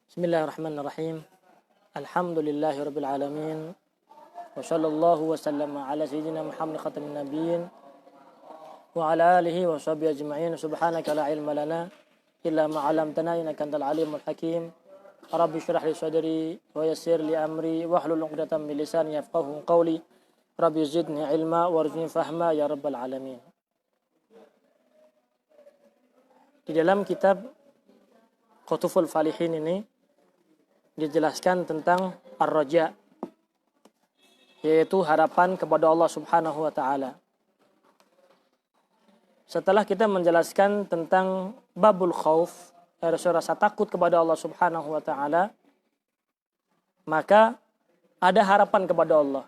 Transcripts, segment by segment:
Bismillahirrahmanirrahim. Alhamdulillahirabbil alamin. Wa sallallahu wa sallama ala sayyidina Muhammad khatamin nabiyyin wa ala alihi wa sahbihi ajma'in. Subhanaka la ilma lana illa ma 'allamtana innaka antal alimul hakim. Rabbi shrah li sadri wa yassir li amri wahlul 'uqdatam min lisani yafqahu qawli. Rabbi zidni ilma warzuqni fahma ya rabbal alamin. Di dalam kitab Qutuful Falihin ini dijelaskan tentang ar-raja, yaitu harapan kepada Allah Subhanahu wa taala. Setelah kita menjelaskan tentang babul khauf, rasa takut kepada Allah Subhanahu wa taala, maka ada harapan kepada Allah.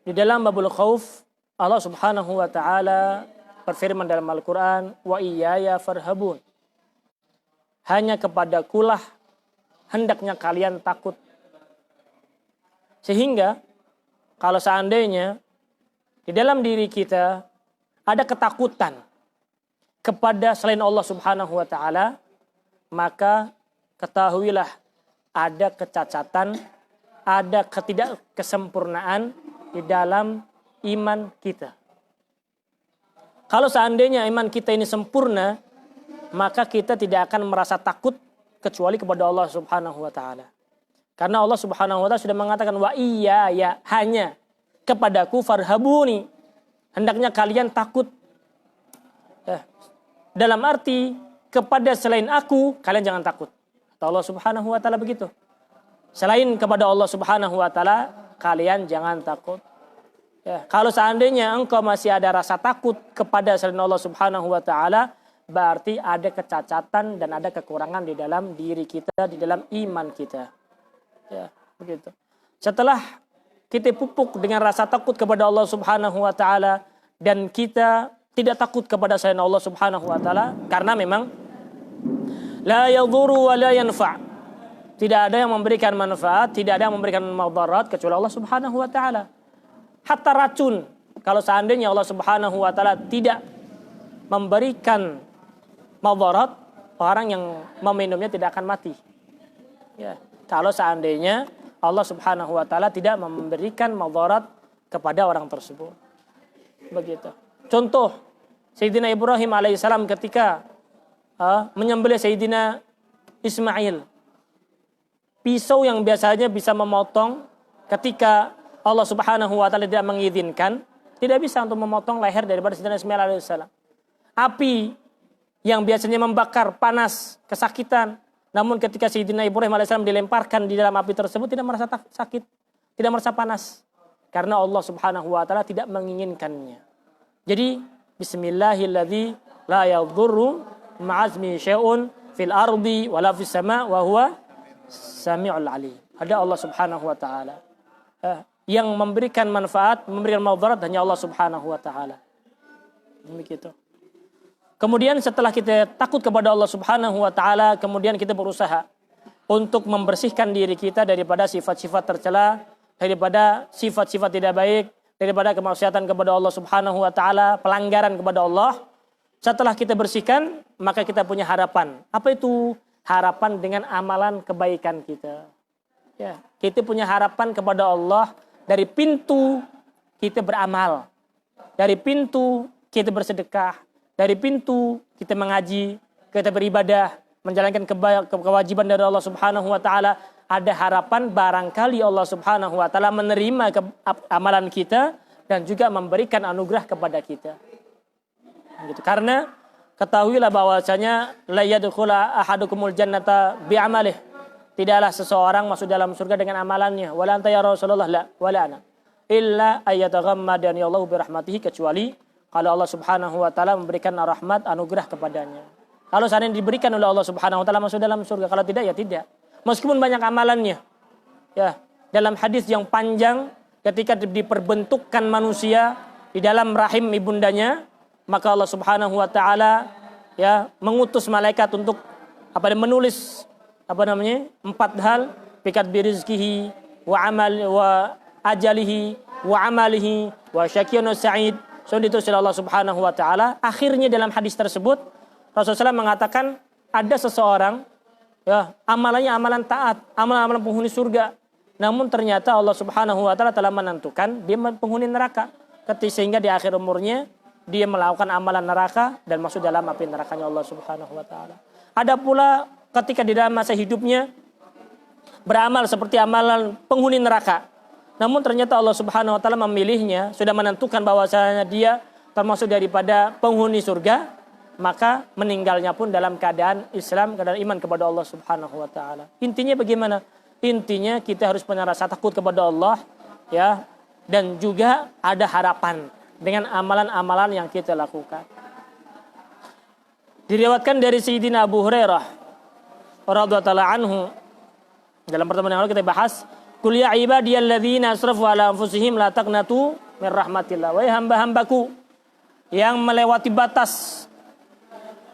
Di dalam babul khauf, Allah Subhanahu wa taala berfirman dalam Al-Qur'an, "Wa iyaya farhabun." Hanya kepadakulah hendaknya kalian takut. Sehingga kalau seandainya di dalam diri kita ada ketakutan kepada selain Allah Subhanahu wa taala, maka ketahuilah ada kecacatan, ada ketidakkesempurnaan di dalam iman kita. Kalau seandainya iman kita ini sempurna, maka kita tidak akan merasa takut kecuali kepada Allah Subhanahu wa taala. Karena Allah Subhanahu wa taala sudah mengatakan wa iyaya, hanya kepadaku farhabuni. Hendaknya kalian takut. Dalam arti kepada selain aku kalian jangan takut. Kata Allah Subhanahu wa taala begitu. Selain kepada Allah Subhanahu wa taala kalian jangan takut. Kalau seandainya engkau masih ada rasa takut kepada selain Allah Subhanahu wa taala, berarti ada kecacatan dan ada kekurangan di dalam diri kita, di dalam iman kita. Ya, begitu. Setelah kita pupuk dengan rasa takut kepada Allah Subhanahu wa taala dan kita tidak takut kepada selain Allah Subhanahu wa taala, karena memang la yadhuru wa la yanfa'. Tidak ada yang memberikan manfaat, tidak ada yang memberikan madarat kecuali Allah Subhanahu wa taala. Hatta racun, kalau seandainya Allah Subhanahu wa taala tidak memberikan madarat, orang yang meminumnya tidak akan mati. Ya, kalau seandainya Allah Subhanahu wa taala tidak memberikan madarat kepada orang tersebut. Begitu. Contoh, Sayyidina Ibrahim alaihissalam ketika menyembelih Sayyidina Ismail. Pisau yang biasanya bisa memotong, ketika Allah Subhanahu wa taala tidak mengizinkan, tidak bisa untuk memotong leher daripada Sayyidina Ismail alaihissalam. Api yang biasanya membakar, panas, kesakitan. Namun ketika Sayyidina Ibrahim alaihissalam dilemparkan di dalam api tersebut, tidak merasa sakit, tidak merasa panas. Karena Allah Subhanahu wa taala tidak menginginkannya. Jadi, bismillahilladzi la yadhurru ma'azmi syai'un fil ardi wala fis sama' wa huwa sami'ul alim. Ada Allah Subhanahu wa taala. Yang memberikan manfaat, memberikan madarat hanya Allah Subhanahu wa taala. Begitu. Kemudian setelah kita takut kepada Allah Subhanahu wa taala, kemudian kita berusaha untuk membersihkan diri kita daripada sifat-sifat tercela, daripada sifat-sifat tidak baik, daripada kemaksiatan kepada Allah Subhanahu wa taala, pelanggaran kepada Allah. Setelah kita bersihkan, maka kita punya harapan. Apa itu? Harapan dengan amalan kebaikan kita. Ya, kita punya harapan kepada Allah dari pintu kita beramal, dari pintu kita bersedekah, dari pintu kita mengaji, kita beribadah, menjalankan kewajiban dari Allah Subhanahu wa taala. Ada harapan barangkali Allah Subhanahu wa taala menerima amalan kita dan juga memberikan anugerah kepada kita. Gitu. Karena ketahuilah bahwasanya la yadkhula ahadukumul jannata bi'amalih. Tidaklah seseorang masuk dalam surga dengan amalannya. Wala anta ya Rasulullah, la wala ana. Illa ayyataghammadani Allahu birahmatihi, kecuali kalau Allah Subhanahu wa taala memberikan rahmat, anugerah kepadanya. Kalau seandainya diberikan oleh Allah Subhanahu wa taala masuk dalam surga, kalau tidak ya tidak. Meskipun banyak amalannya. Ya, dalam hadis yang panjang ketika diperbentukkan manusia di dalam rahim ibundanya, maka Allah Subhanahu wa taala ya mengutus malaikat untuk menulis 4 hal, bikat birizkihi wa amal wa ajalihi wa amalihi wa syakiyun sa'id. So ditulis oleh Allah Subhanahu wa taala. Akhirnya dalam hadis tersebut Rasulullah SAW mengatakan ada seseorang Ya, amalannya amalan taat, amalan-amalan penghuni surga. Namun ternyata Allah Subhanahu wa taala telah menentukan dia penghuni neraka. Sehingga di akhir umurnya dia melakukan amalan neraka dan masuk dalam api nerakanya Allah Subhanahu wa taala. Ada pula ketika di dalam masa hidupnya beramal seperti amalan penghuni neraka. Namun ternyata Allah Subhanahu wa taala memilihnya, sudah menentukan bahwasanya dia termasuk daripada penghuni surga, maka meninggalnya pun dalam keadaan Islam, keadaan iman kepada Allah Subhanahu wa taala. Intinya bagaimana? Intinya kita harus punya rasa takut kepada Allah, ya, dan juga ada harapan dengan amalan-amalan yang kita lakukan. Diriwayatkan dari Sayyidina Abu Hurairah radhiyallahu anhu, dalam pertemuan yang lalu kita bahas, "Qul ya ibadiyalladzina asrafu ala anfusihim la taqnatu min rahmatillah." Wahai hamba-hambaku yang melewati batas,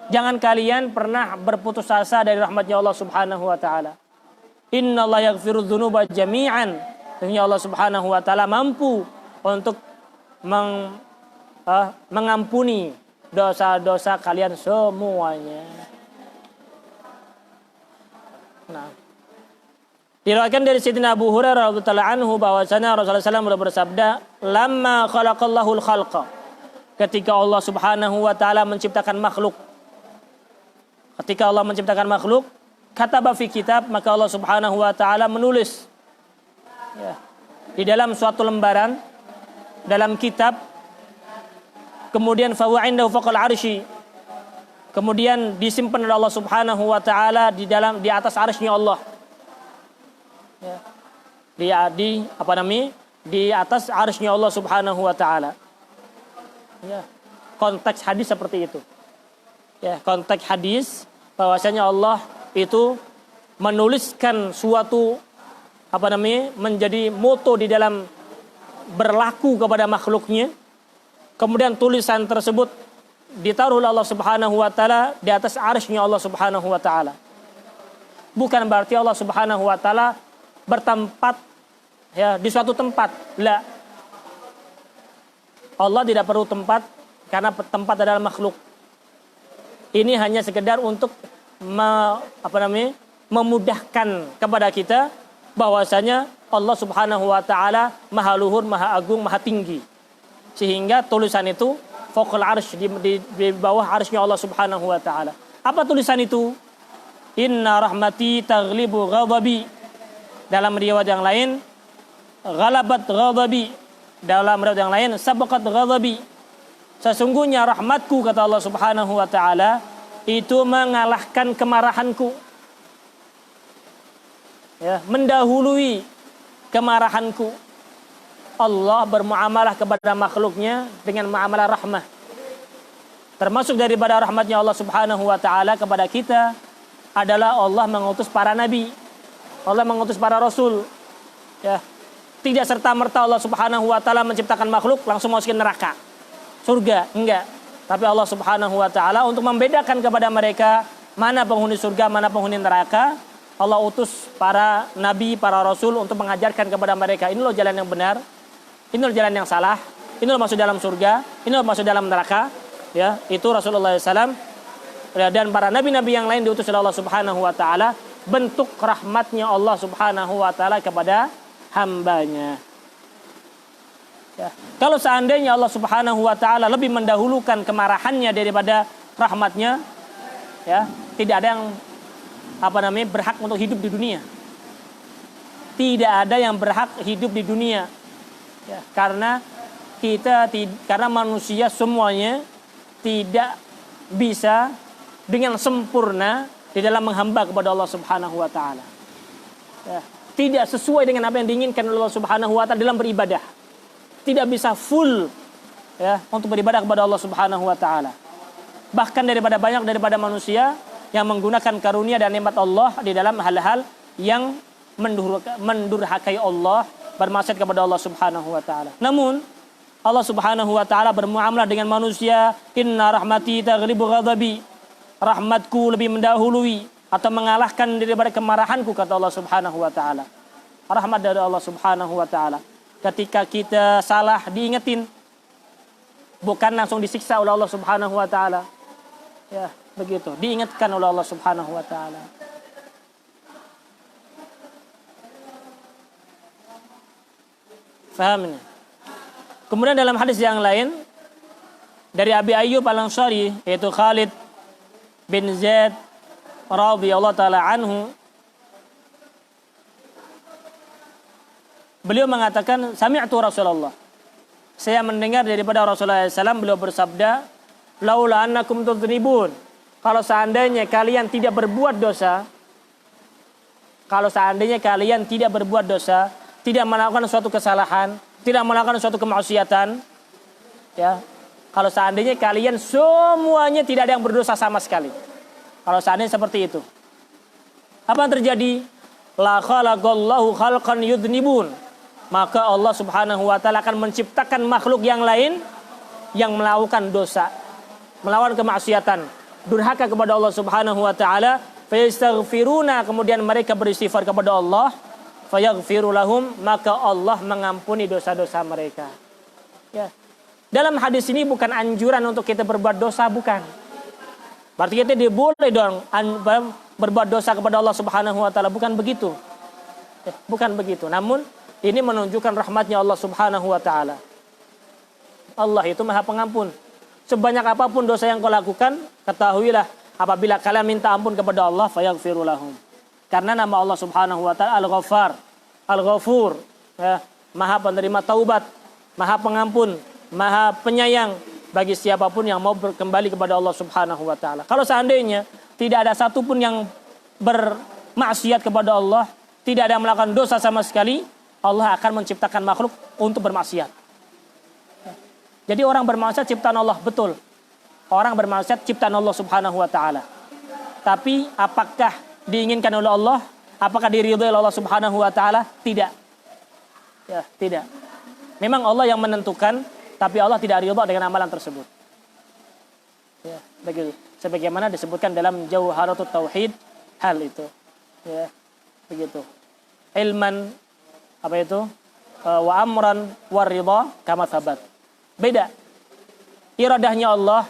jangan kalian pernah berputus asa dari rahmatnya Allah Subhanahu wa taala. Innallaha yaghfiru dzunuba jami'an. Sesungguhnya Allah Subhanahu wa taala mampu untuk mengampuni dosa-dosa kalian semuanya. Nah, diriwayatkan dari Sayyidina Abu Hurairah radhiyallahu anhu bahwasanya Rasulullah SAW bersabda, "Lamma khalaqallahul khalqa." Ketika Allah Subhanahu wa taala menciptakan makhluk. Ketika Allah menciptakan makhluk, kataba fi kitab, maka Allah Subhanahu wa taala menulis, ya, di dalam suatu lembaran dalam kitab. Kemudian fa wa indahu fawqal arsy. Kemudian disimpan oleh Allah Subhanahu wa taala di atas arsy-Nya Allah. Ya. Di atas arsy-Nya Allah Subhanahu wa taala. Ya. Konteks hadis seperti itu. Ya, konteks hadis bahwasanya Allah itu menuliskan suatu menjadi moto di dalam berlaku kepada makhluknya. Kemudian tulisan tersebut ditaruh oleh Allah Subhanahu wa taala di atas arsy-Nya Allah Subhanahu wa taala. Bukan berarti Allah Subhanahu wa taala bertempat, ya, di suatu tempat. La. Allah tidak perlu tempat karena tempat adalah makhluk. Ini hanya sekedar untuk memudahkan kepada kita bahwasanya Allah Subhanahu wa taala Maha Luhur, Maha Agung, Maha Tinggi. Sehingga tulisan itu fawqal arsy, di bawah arsy-Nya Allah Subhanahu wa taala. Apa tulisan itu? Inna rahmati taghlibu ghadabi. Dalam riwayat yang lain, ghalabat ghadabi. Dalam riwayat yang lain, sabaqat ghadabi. Sesungguhnya rahmatku, kata Allah Subhanahu wa taala, itu mengalahkan kemarahanku. Ya, mendahului kemarahanku. Allah bermuamalah kepada makhluknya dengan muamalah rahmah. Termasuk daripada rahmatnya Allah Subhanahu wa taala kepada kita adalah Allah mengutus para nabi. Allah mengutus para rasul. Ya. Tidak serta-merta Allah Subhanahu wa taala menciptakan makhluk langsung masukin neraka, surga, enggak. Tapi Allah Subhanahu wa taala untuk membedakan kepada mereka mana penghuni surga, mana penghuni neraka, Allah utus para nabi, para rasul untuk mengajarkan kepada mereka, ini loh jalan yang benar, ini loh jalan yang salah, ini loh masuk dalam surga, ini loh masuk dalam neraka. Ya, itu Rasulullah SAW dan para nabi-nabi yang lain diutus oleh Allah Subhanahu wa taala, bentuk rahmatnya Allah Subhanahu wa taala kepada hambanya. Ya. Kalau seandainya Allah Subhanahu wa taala lebih mendahulukan kemarahannya daripada rahmatnya, ya, tidak ada yang berhak untuk hidup di dunia. Tidak ada yang berhak hidup di dunia. Ya, karena manusia semuanya tidak bisa dengan sempurna di dalam menghamba kepada Allah Subhanahu wa taala. Ya, tidak sesuai dengan apa yang diinginkan oleh Allah Subhanahu wa taala dalam beribadah. Tidak bisa full, ya, untuk beribadah kepada Allah Subhanahu wa taala. Bahkan banyak daripada manusia yang menggunakan karunia dan nikmat Allah di dalam hal-hal yang mendurhakai Allah, bermaksiat kepada Allah Subhanahu wa taala. Namun Allah Subhanahu wa taala bermuamalah dengan manusia, inna rahmati taghlibu ghadabi. Rahmatku lebih mendahului atau mengalahkan daripada kemarahanku, kata Allah Subhanahu wa taala. Rahmat dari Allah Subhanahu wa taala. Ketika kita salah diingetin, bukan langsung disiksa oleh Allah Subhanahu wa taala. Ya, begitu. Diingatkan oleh Allah Subhanahu wa taala. Faham ini? Kemudian dalam hadis yang lain dari Abi Ayyub Al-Ansari, yaitu Khalid bin Zaid radhiyallahu taala anhu, beliau mengatakan, sami'tu Rasulullah. Saya mendengar daripada Rasulullah SAW, beliau bersabda, laula annakum tudhnibun. Kalau seandainya kalian tidak berbuat dosa, tidak melakukan suatu kesalahan, tidak melakukan suatu kemaksiatan, ya. Kalau seandainya kalian semuanya tidak ada yang berdosa sama sekali. Kalau seandainya seperti itu, apa yang terjadi? La khalaqallahu khalqan yudhnibun. Maka Allah Subhanahu wa taala akan menciptakan makhluk yang lain yang melakukan dosa, melawan kemaksiatan, durhaka kepada Allah Subhanahu wa taala, fayastaghfiruna, kemudian mereka beristighfar kepada Allah, fayaghfiru lahum, maka Allah mengampuni dosa-dosa mereka. Ya. Dalam hadis ini bukan anjuran untuk kita berbuat dosa, bukan. Berarti kita boleh dong berbuat dosa kepada Allah Subhanahu wa taala, bukan begitu. Bukan begitu. Namun ini menunjukkan rahmatnya Allah Subhanahu wa taala. Allah itu Maha Pengampun. Sebanyak apapun dosa yang kau lakukan, ketahuilah apabila kalian minta ampun kepada Allah, fayaghfiru lahum. Karena nama Allah Subhanahu wa taala Al-Ghaffar, Al-Ghafur, ya, Maha penerima taubat, Maha Pengampun, Maha Penyayang bagi siapapun yang mau kembali kepada Allah Subhanahu wa taala. Kalau seandainya tidak ada satupun yang bermaksiat kepada Allah, tidak ada yang melakukan dosa sama sekali, Allah akan menciptakan makhluk untuk bermaksiat. Jadi orang bermaksiat ciptaan Allah, betul. Orang bermaksiat ciptaan Allah Subhanahu wa taala. Tapi apakah diinginkan oleh Allah? Apakah diridhoi oleh Allah Subhanahu wa taala? Tidak. Ya, tidak. Memang Allah yang menentukan, tapi Allah tidak ridha dengan amalan tersebut. Ya, begitu. Sebagaimana disebutkan dalam Jauharatut Tauhid hal itu. Ya, begitu. Ilman apa itu? Wa amran waridha kama thabat. Beda. Iradahnya Allah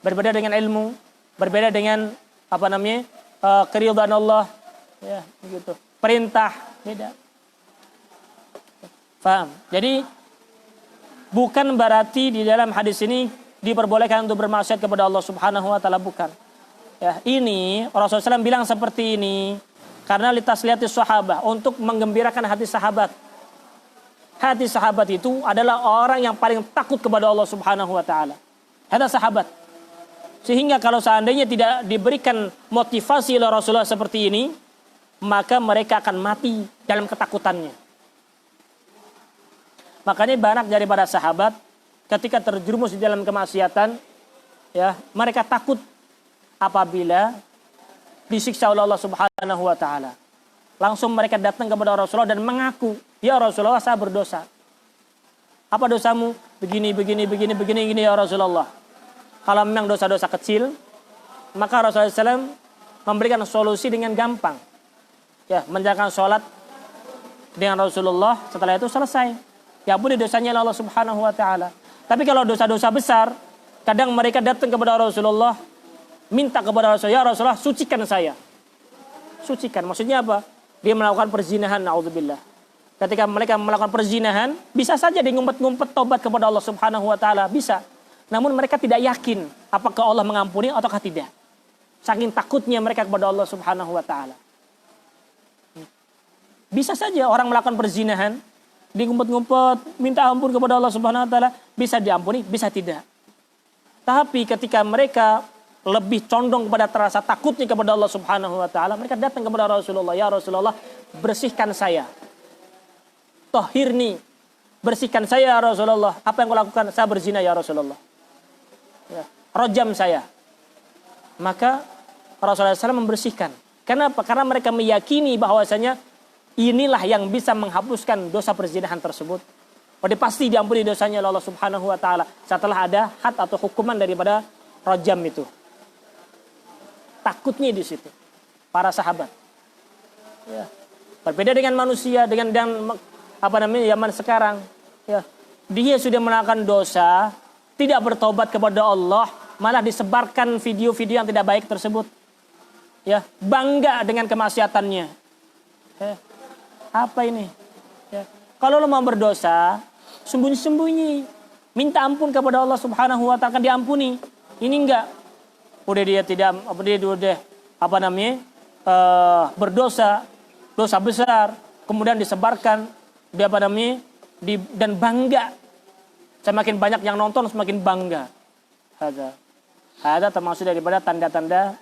berbeda dengan ilmu, berbeda dengan keridhaan Allah, ya, begitu. Perintah beda. Paham? Jadi bukan berarti di dalam hadis ini diperbolehkan untuk bermaksiat kepada Allah Subhanahu wa taala, bukan. Ya, ini Rasulullah SAW bilang seperti ini karena litasliatis sahabat, untuk menggembirakan hati sahabat. Hati sahabat itu adalah orang yang paling takut kepada Allah Subhanahu wa taala. Hati sahabat. Sehingga kalau seandainya tidak diberikan motivasi oleh Rasulullah seperti ini, maka mereka akan mati dalam ketakutannya. Makanya banyak daripada sahabat ketika terjerumus di dalam kemaksiatan, ya, mereka takut apabila disiksa oleh Allah Subhanahu wa taala. Langsung mereka datang kepada Rasulullah dan mengaku, "Ya Rasulullah, saya berdosa." "Apa dosamu?" Begini ya Rasulullah. Kalau memang dosa-dosa kecil, maka Rasulullah SAW memberikan solusi dengan gampang. Ya, menjalankan sholat dengan Rasulullah, setelah itu selesai. Ya ampuni dosanya Allah Subhanahu wa taala. Tapi kalau dosa-dosa besar, kadang mereka datang kepada Rasulullah, minta kepada Rasulullah, "Ya Rasulullah, sucikan saya." Sucikan, maksudnya apa? Dia melakukan perzinahan, naudzubillah. Ketika mereka melakukan perzinahan, bisa saja dia ngumpet-ngumpet tobat kepada Allah Subhanahu wa taala, bisa. Namun mereka tidak yakin apakah Allah mengampuni ataukah tidak. Saking takutnya mereka kepada Allah Subhanahu wa taala. Bisa saja orang melakukan perzinahan, dia ngumpet-ngumpet minta ampun kepada Allah Subhanahu wa taala, bisa diampuni, bisa tidak. Tapi ketika mereka lebih condong kepada terasa takutnya kepada Allah Subhanahu wa taala, mereka datang kepada Rasulullah, "Ya Rasulullah, bersihkan saya. Tahhirni, bersihkan saya ya Rasulullah. Apa yang kau lakukan? Saya berzina ya Rasulullah. Ya, rojam saya." Maka Rasulullah SAW membersihkan. Kenapa? Karena mereka meyakini bahwasanya inilah yang bisa menghapuskan dosa perzinahan tersebut. Dia pasti diampuni dosanya oleh Allah Subhanahu wa taala setelah ada had atau hukuman daripada rojam itu. Takutnya di situ para sahabat. Ya. Berbeda dengan manusia, dengan zaman sekarang. Ya. Dia sudah melakukan dosa, tidak bertobat kepada Allah, malah disebarkan video-video yang tidak baik tersebut. Ya, bangga dengan kemaksiatannya. Ya. Apa ini? Ya. Kalau lo mau berdosa, sembunyi-sembunyi. Minta ampun kepada Allah Subhanahu wa taala, akan diampuni. Ini enggak. Udah dia tidak berdosa, dosa besar, kemudian disebarkan dan bangga. Semakin banyak yang nonton semakin bangga. Ada termasuk daripada tanda-tanda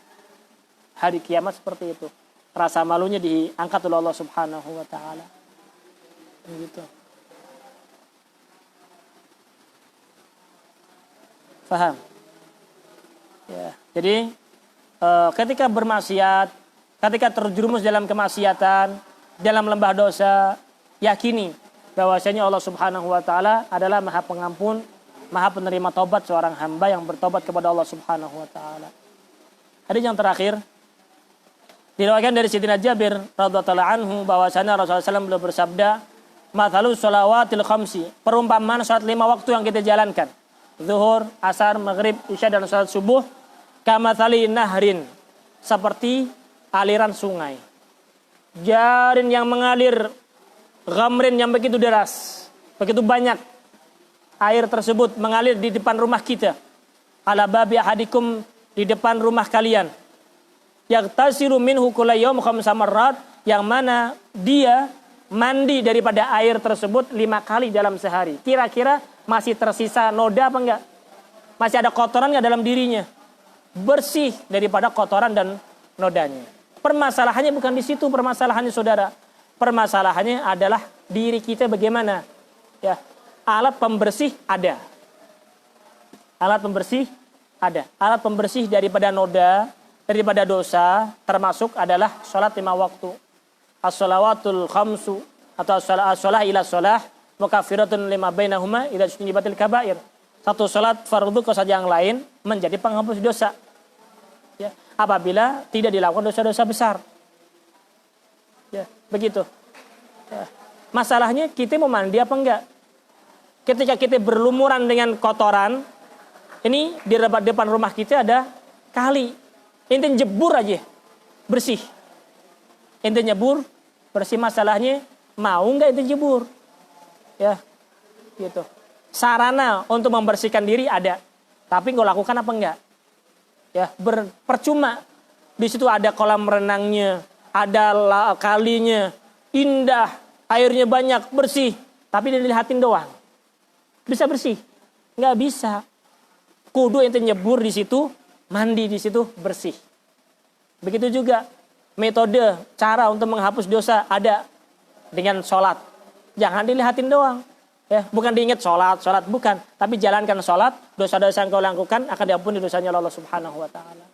hari kiamat seperti itu. Rasa malunya diangkat oleh Allah Subhanahu wa taala. Begitu. Faham? Ya, jadi ketika bermaksiat, ketika terjerumus dalam kemaksiatan, dalam lembah dosa, yakini bahwasanya Allah Subhanahu wa taala adalah Maha Pengampun, Maha penerima taubat seorang hamba yang bertobat kepada Allah Subhanahu wa taala. Hadis yang terakhir diriwayatkan dari Sayyidina Jabir radhiyallahu anhu bahwasanya Rasulullah SAW beliau bersabda, "Mathalu shalawatil khamsi," perumpamaan salat 5 waktu yang kita jalankan. Zuhur, asar, maghrib, isya dan salat subuh, kamathali nahrin, seperti aliran sungai. Jarin yang mengalir, ghamrin yang begitu deras, begitu banyak. Air tersebut mengalir di depan rumah kita. Ala babi ahadikum, di depan rumah kalian. Yaghtasilu minhu kulla yaum khamsa marrat, yang mana dia mandi daripada air tersebut 5 kali dalam sehari. Kira-kira masih tersisa noda apa enggak? Masih ada kotoran enggak dalam dirinya? Bersih daripada kotoran dan nodanya. Permasalahannya bukan di situ permasalahannya, saudara. Permasalahannya adalah diri kita bagaimana? Ya, alat pembersih ada. Alat pembersih ada. Alat pembersih daripada noda, daripada dosa termasuk adalah salat 5 waktu. As-shalawatul khamsu atau as-shalah ila shalah mukaffiratun lima bainahuma idza ijtanibatil kaba'ir. Satu salat fardu ke saja yang lain menjadi penghapus dosa. Ya, apabila tidak dilakukan dosa-dosa besar. Ya, begitu. Ya. Masalahnya kita mau mandi apa enggak? Ketika kita berlumuran dengan kotoran, ini di depan rumah kita ada kali. Ente jebur aja, bersih. Ente nyebur, bersih, masalahnya mau enggak ente jebur? Ya, gitu. Sarana untuk membersihkan diri ada, tapi nggak lakukan apa enggak? Ya, percuma. Di situ ada kolam renangnya, ada kalinya, indah, airnya banyak, bersih, tapi dilihatin doang. Bisa bersih? Nggak bisa. Kudu ente nyebur di situ, mandi di situ, bersih. Begitu juga metode, cara untuk menghapus dosa ada dengan sholat. Jangan dilihatin doang. Ya, bukan diingat sholat, bukan. Tapi jalankan sholat, dosa-dosa yang kau lakukan akan diampuni dosanya Allah Subhanahu wa ta'ala.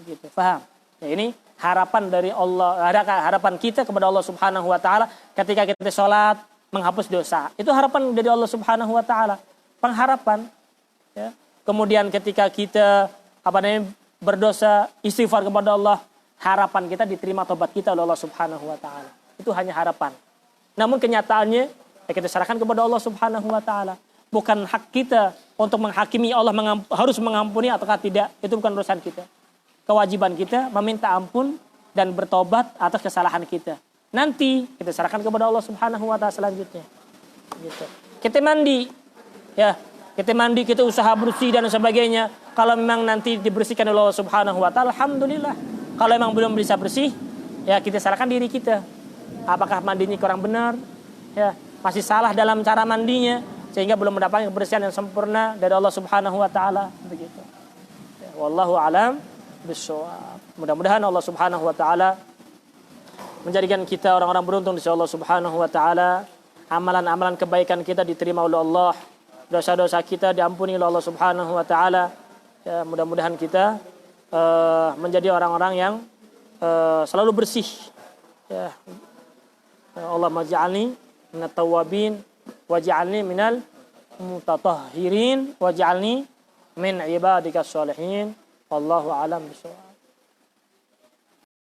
Begitu, paham? Ya, ini harapan dari Allah, harapan kita kepada Allah Subhanahu wa ta'ala ketika kita sholat, menghapus dosa. Itu harapan dari Allah Subhanahu wa ta'ala. Pengharapan. Ya. Kemudian ketika kita berdosa, istighfar kepada Allah, harapan kita diterima tobat kita oleh Allah Subhanahu wa ta'ala. Itu hanya harapan. Namun kenyataannya kita serahkan kepada Allah Subhanahu wa ta'ala. Bukan hak kita untuk menghakimi Allah harus mengampuni ataukah tidak. Itu bukan urusan kita. Kewajiban kita meminta ampun dan bertobat atas kesalahan kita. Nanti kita serahkan kepada Allah Subhanahu wa ta'ala selanjutnya. Gitu. Kita mandi. Ya, kita mandi, kita usaha bersih dan sebagainya. Kalau memang nanti dibersihkan oleh Allah Subhanahu wa ta'ala, alhamdulillah. Kalau memang belum bisa bersih, ya kita serahkan diri kita. Apakah mandinya kurang benar? Ya, masih salah dalam cara mandinya sehingga belum mendapatkan kebersihan yang sempurna dari Allah Subhanahu wa taala, begitu. Ya, wallahu alam bissawab. Mudah-mudahan Allah Subhanahu wa taala menjadikan kita orang-orang beruntung di sisi Allah Subhanahu wa taala. Amalan-amalan kebaikan kita diterima oleh Allah. Dosa-dosa kita diampuni oleh Allah Subhanahu wa taala. Ya, mudah-mudahan kita menjadi orang-orang yang selalu bersih. Ya. Allah maj'alni minat tawabin waj'alni minal mutatahhirin waj'alni min ibadika sholihin. Wallahu a'lam bishawab.